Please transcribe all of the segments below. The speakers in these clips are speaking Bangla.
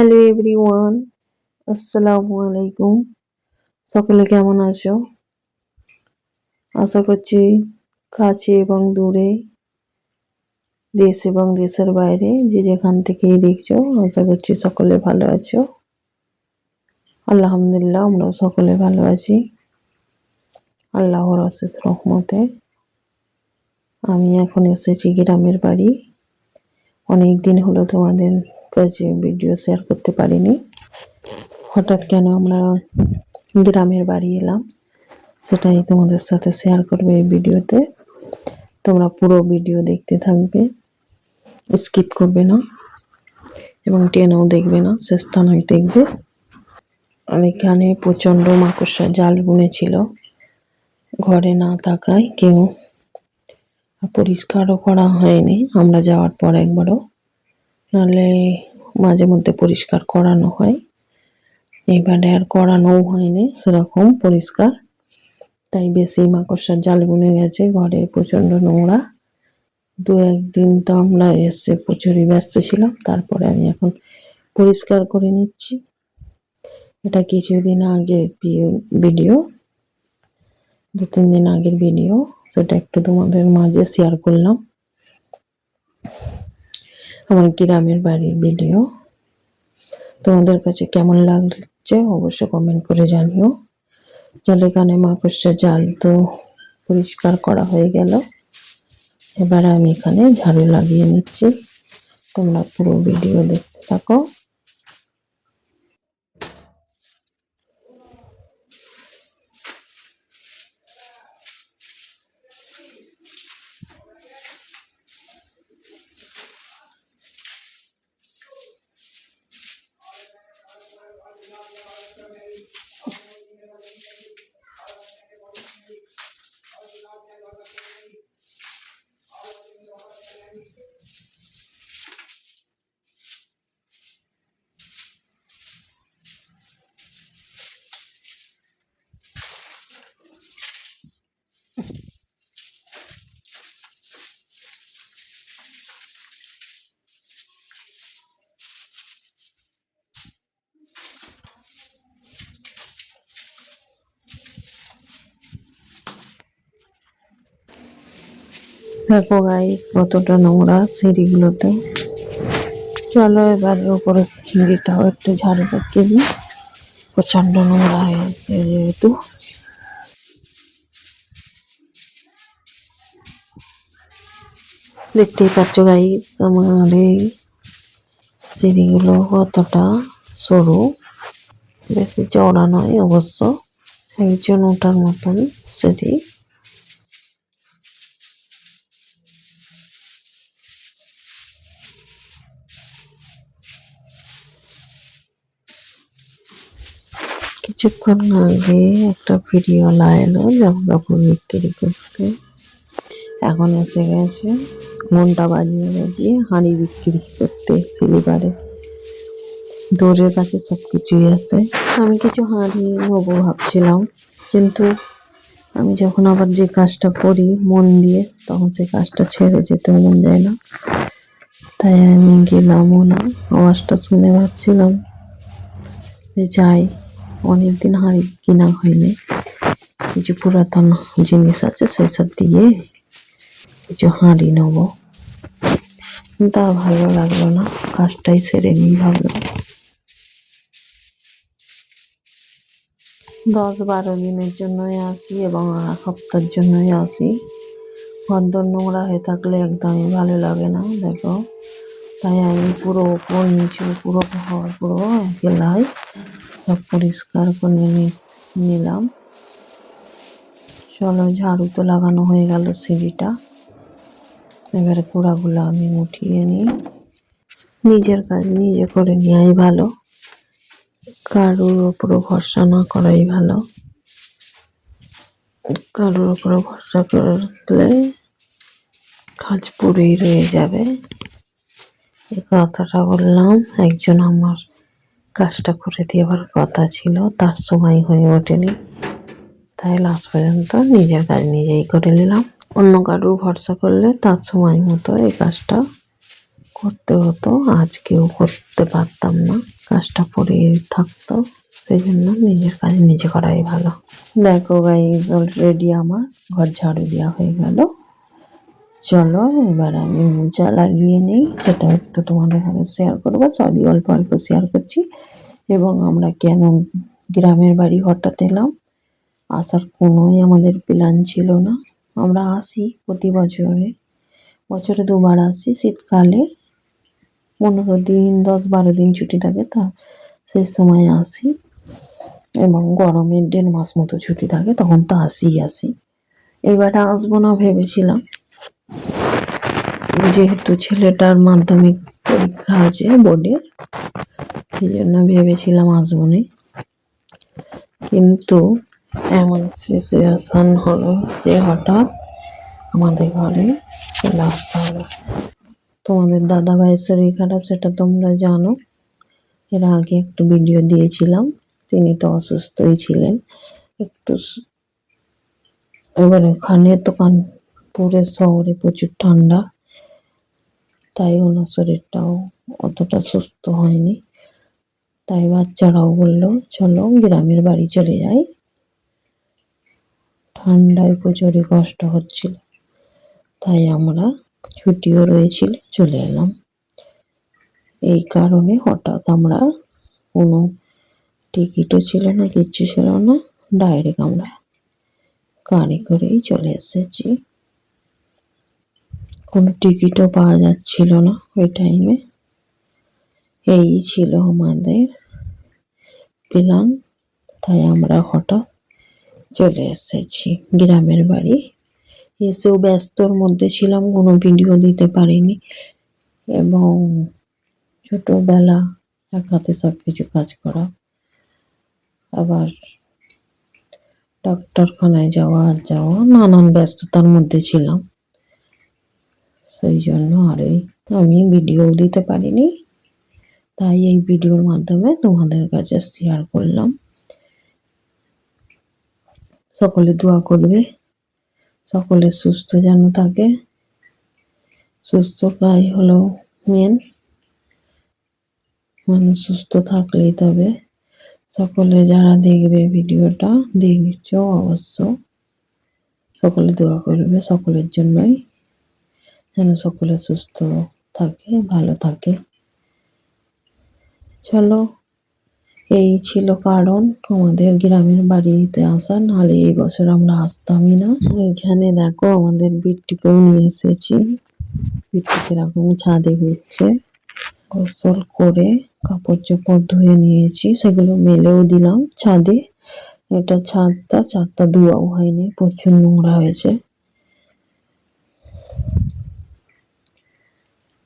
হ্যালো এভরিওয়ান, আসসালামু আলাইকুম। সকলে কেমন আছো? আশা করছি কাছে এবং দূরে, দেশ এবং দেশের বাইরে যে যেখান থেকেই দেখছো, আশা করছি সকলে ভালো আছো। আলহামদুলিল্লাহ, আমরা সকলে ভালো আছি আল্লাহর অশেষ রহমতে। আমি এখন এসেছি গ্রামের বাড়ি। অনেক দিন হলো তোমাদের কাছে ভিডিও শেয়ার করতে পারিনি। হঠাৎ কেন আমরা গ্রামের বাড়ি এলাম সেটাই তোমাদের সাথে শেয়ার করবো এই ভিডিওতে। তোমরা পুরো ভিডিও দেখতে থাকবে, স্কিপ করবে না এবং টেনেও দেখবে না, শেষ স্থানে দেখবে। আর এখানে প্রচণ্ড মাকড়সা জাল বুনেছিল, ঘরে না থাকায় কেউ পরিষ্কারও করা হয়নি আমরা যাওয়ার পর একবারও, নাহলে মাঝে মধ্যে পরিষ্কার করানো হয়। এইবারে আর করানোও হয়নি সেরকম পরিষ্কার, তাই বেশি মাকড়সার জাল বুনে গেছে, ঘরে প্রচণ্ড নোংরা। দু একদিন তো আমরা এসে প্রচুরই ব্যস্ত ছিলাম, তারপরে আমি এখন পরিষ্কার করে নিচ্ছি। এটা কিছুদিন আগের ভিডিও, 2-3 দিন আগের ভিডিও, সেটা একটু তোমাদের মাঝে শেয়ার করলাম। আমার গ্রামের বাড়ির ভিডিও তোমাদের কাছে কেমন লাগছে অবশ্য কমেন্ট করে জানিও। চলো, এখানে মাকড়সা জাল তো পরিষ্কার করা হয়ে গেল, এবার আমি এখানে ঝাড়ু লাগিয়ে নিচ্ছি। তোমরা পুরো ভিডিও দেখতে থাকো। দেখো গাইস কতটা নোংরা সিঁড়িগুলোতে। চলো এবার উপরে সিঁড়িটাও একটু ঝাড়ু লাগিয়ে নিই, প্রচন্ড নোংরা হয়েছে যেহেতু। দেখতেই পাচ্ছ গাইস আমার এই সিঁড়িগুলো কতটা সরু, বেশি চওড়া নয় অবশ্য, একজন ওঠার মতন সিঁড়ি। কিছুক্ষণ আগে একটা ভিডিওওয়ালা এলো জামা কাপড় বিক্রি করতে, এখন এসে গেছে ঘন্টা বাজিয়ে বাজিয়ে হাঁড়ি বিক্রি করতে। সিলিপারে দৌড়ের কাছে সবকিছুই আছে। আমি কিছু হাঁড়ি নেবো ভাবছিলাম, কিন্তু আমি যখন আবার যে কাজটা করি মন দিয়ে, তখন সেই কাজটা ছেড়ে যেতে মন যায় না, তাই আমি গেলামও না। আওয়াজটা শুনে ভাবছিলাম যে যাই, অনেকদিন হাঁড়ি কেনা হয়নি, কিছু পুরাতন জিনিস আছে সেসব দিয়ে কিছু হাঁড়ি নেবো, তা ভালো লাগলো না, কাজটাই সেরে নিই ভাবলাম। 10-12 দিনের জন্যই আসি এবং 1 সপ্তাহের জন্যই আসি। ঘরদোর নোংরা হয়ে থাকলে একদমই ভালো লাগে না, দেখো। তাই আমি পুরো উপর নিচু পুরো ঘর পুরো একেলাই সব পরিষ্কার করে নিলাম। চলো, ঝাড়ু তো লাগানো হয়ে গেল সিঁড়িটা, এবারে কুড়াগুলো আমি উঠিয়ে নিই। নিজের কাজ নিজে করে নেওয়াই ভালো, কারোর ওপরও ভরসা না করাই ভালো। কারোর ওপর ভরসা করলে কাজ পুড়েই রয়ে যাবে। এই কথাটা বললাম, একজন আমার কাজটা করে দেওয়ার কথা ছিল, তার সময় হয়ে ওঠেনি, তাই লাস্ট পর্যন্ত নিজের কাজ নিজেই করে নিলাম। অন্য কারোর ভরসা করলে তার সময় মতো এই কাজটা করতে হতো, আজকেও করতে পারতাম না, কাজটা পড়ে থাকতো, সেই জন্য নিজের কাজ নিজে করাই ভালো। দেখো গাইস, অলরেডি আমার ঘর ঝাড়ু দেওয়া হয়ে গেল। চলো এবার আমি মোজা লাগিয়ে নিই, সেটা একটু তোমাদের সাথে শেয়ার করবো। সবই অল্প অল্প শেয়ার করছি। এবং আমরা কেন গ্রামের বাড়ি হঠাৎ এলাম, আসার কোনোই আমাদের প্ল্যান ছিল না। আমরা আসি প্রতি বছরে, বছরে 2বার আসি। শীতকালে 15 দিন 10-12 দিন ছুটি থাকে, তা সেই সময় আসি। এবং গরমে 1.5 মাস মতো ছুটি থাকে, তখন তো আসি। এবারে আসবো না ভেবেছিলাম, যেহেতু ছেলেটার মাধ্যমিক পরীক্ষা আছে বোর্ডের, সেই জন্য ভেবেছিলাম আসবো না। কিন্তু এমন সিচুয়েশন হলো যে হঠাৎ আমাদের ঘরে চলে আসতে হলো। তোমাদের দাদা ভাইয়ের শরীর খারাপ, সেটা তোমরা জানো। এর আগে একটু ভিডিও দিয়েছিলাম। তিনি তো অসুস্থই ছিলেন একটু। এবার এখানে তো কানপুরের শহরে প্রচুর ঠান্ডা, তাই ওনার শরীরটাও অতটা সুস্থ হয়নি। তাই বাচ্চারাও বললো চলো গ্রামের বাড়ি চলে যাই, ঠান্ডায় প্রচুরই কষ্ট হচ্ছিল। তাই আমরা ছুটিও রয়েছিল, চলে এলাম। এই কারণে হঠাৎ আমরা, কোনো টিকিটও ছিল না, কিচ্ছু ছিল না, ডাইরেক্ট আমরা গাড়ি করেই চলে এসেছি। কোনো টিকিটও পাওয়া যাচ্ছিল না ওই টাইমে। এই ছিল আমাদের প্ল্যান, তাই আমরা হঠাৎ চলে এসেছি গ্রামের বাড়ি। এসেও ব্যস্তর মধ্যে ছিলাম, কোনো ভিডিও দিতে পারিনি। এবং ছোটবেলা এক হাতে সব কিছু কাজ করা, আবার ডাক্তারখানায় যাওয়া নানান ব্যস্ততার মধ্যে ছিলাম। সেই জন্য আমি ভিডিও দিতে পারিনি, তাই এই ভিডিওর মাধ্যমে তোমাদের কাছে শেয়ার করলাম। সকলে দোয়া করবে, সকলে সুস্থ যেন থাকে। সুস্থটাই হলো মেন, মানুষ সুস্থ থাকলেই তবে। সকলে যারা দেখবে ভিডিওটা, দেখছো অবশ্য সকলে দোয়া করবে সকলের জন্যই, যেন সকলে সুস্থ থাকে, ভালো থাকে। চলো, এই ছিল কারণ আমাদের গ্রামের বাড়িতে আসা, নাহলে এই বছর আমরা আসতামই না। এখানে দেখো আমাদের বিট্টুকেও নিয়ে এসেছি। বিট্টু কিরকম ছাদে ঘুরছে। গোসল করে কাপড় চোপড় ধুয়ে নিয়েছি, সেগুলো মেলেও দিলাম ছাদে। এটা ছাদটা ধোয়াও হয়নি, প্রচুর নোংরা হয়েছে।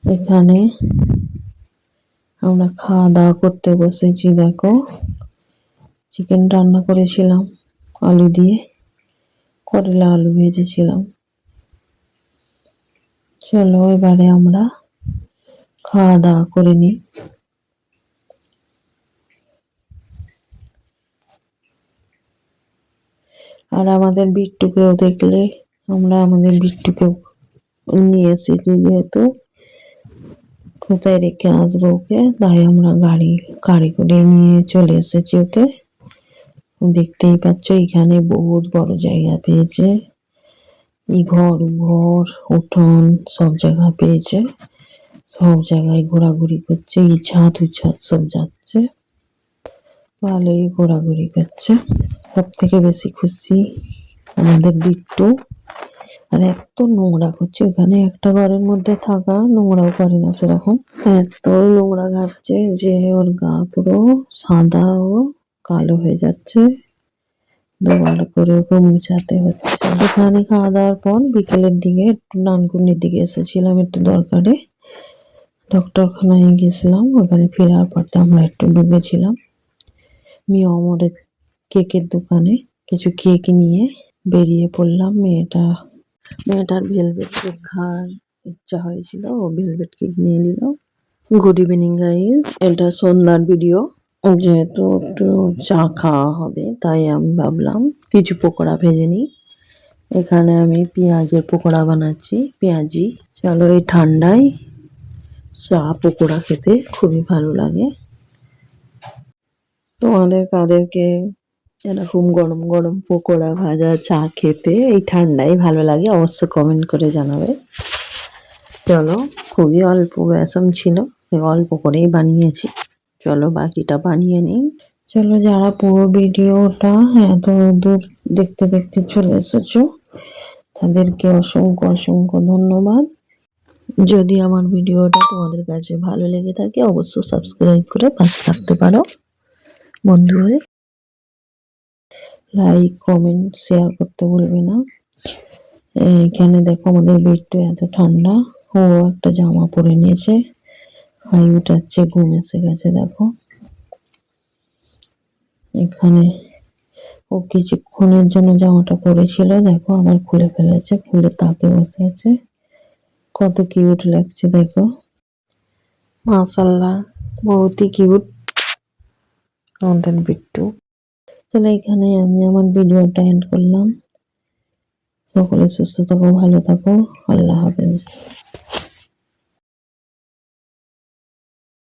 এখানে আমরা খাওয়া দাওয়া করতে বসেছি। দেখো, চিকেন রান্না করেছিলাম আলু দিয়ে, করলা আলু ভেজেছিলাম। চলো এবারে আমরা খাওয়া দাওয়া করে নিই। আর আমাদের বিট্টুকেও দেখলে, আমরা আমাদের বিট্টুকেও নিয়ে এসেছি, যেহেতু কোথায় রেখে আসবো ওকে, তাই আমরা গাড়ি করে নিয়ে চলে এসেছি ওকে। দেখতেই পাচ্ছ এখানে বহুত বড় জায়গা পেয়েছে, ঘর উঠোন সব জায়গা পেয়েছে। সব জায়গায় ঘোরাঘুরি করছে, ইছাদ উছাদ সব যাচ্ছে, ভালোই ঘোরাঘুরি করছে। সব থেকে বেশি খুশি আমাদের বিট্টু। আর এত নোংরা করছে, ওখানে একটা ঘরের মধ্যে থাকা, নোংরাও করে না সেরকম। এত নোংরা ঘাটছে যে ওর গা পুরো সাদা ও কালো হয়ে যাচ্ছে, 2বার করে ওকে মুছাতে হচ্ছে। এখানে খাওয়া দাওয়ার পর বিকেলের দিকে একটু নানকুনির দিকে এসেছিলাম একটু দরকারে, ডক্টরখানায় গেছিলাম। ওখানে ফেরার পথে আমরা একটু ঢুকেছিলাম মিয়া অমরের কেকের দোকানে, কিছু কেক নিয়ে বেরিয়ে পড়লাম। মেয়েটার ভেলভেট কেক খাওয়ার ইচ্ছা হয়েছিল, ও ভেলভেট কেক নিয়ে নিল। গুড ইভিনিং গাইজ, এটা সন্ধ্যার ভিডিও। যেহেতু একটু চা খাওয়া হবে, তাই আমি ভাবলাম কিছু পকোড়া ভেজে নিই। এখানে আমি পেঁয়াজের পকোড়া বানাচ্ছি, পেঁয়াজি। চলো, এই ঠান্ডায় চা পকোড়া খেতে খুবই ভালো লাগে। তোমাদের কাদেরকে এরকম গরম গরম পকোড়া ভাজা চা খেতে এই ঠান্ডায় ভালো লাগে অবশ্য কমেন্ট করে জানাবে। চলো, খুবই অল্প বেসন ছিল, এই অল্প করেই বানিয়েছি। চলো বাকিটা বানিয়ে নিই। চলো, যারা পুরো ভিডিওটা এত দূর দেখতে দেখতে চলে এসেছো তাদেরকে অসংখ্য অসংখ্য ধন্যবাদ। যদি আমার ভিডিওটা তোমাদের কাছে ভালো লেগে থাকে অবশ্যই সাবস্ক্রাইব করে পাশে থাকতে পারো বন্ধু হয়ে। লাইক কমেন্ট শেয়ার করতে ভুলবে না। এখানে দেখো আমাদের বিট্টু এত ঠান্ডা, ও একটা জামা পরে নিয়েছে, হাই উঠাচ্ছে, ঘুম এসে গেছে। দেখো এখানে ও কিছুক্ষণের জন্য জামাটা পরেছিল, দেখো আবার খুলে ফেলেছে, খুলে তাকে বসে আছে। কত কিউট লাগছে দেখো, মাশাআল্লাহ বহুত হি কিউট আমাদের বিট্টু। চলো এখানে আমি আমার ভিডিওটা এন্ড করলাম। সকলে সুস্থ থাকো, ভালো থাকো, আল্লাহ হাফেজ।